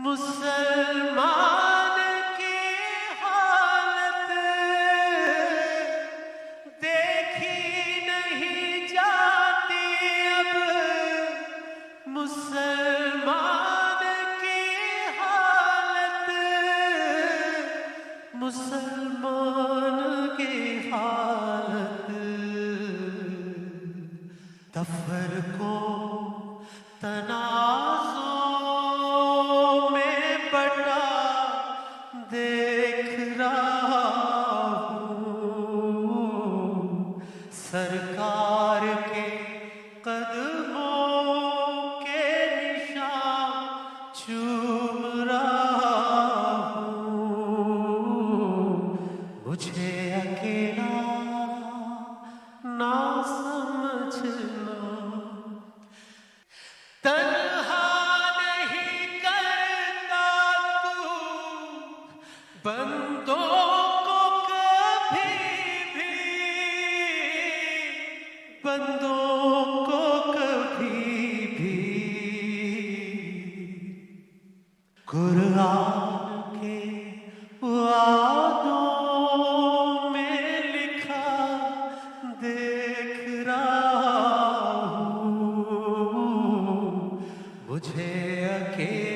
मुसलमान की हालत देखी नहीं जाती अब। मुसलमान की हालत, मुसलमान की हालत तफरको तनाज़ों में बटा देख रहा हूँ। सरकार के कदमों के निशान चूम रहा हूँ। मुझे अकेला ना समझना, तन्हा नहीं करता तू बंदों को कभी भी, बंदों को कभी भी। कुरान के वादों में लिखा देख रहा हूँ। मुझे अकेला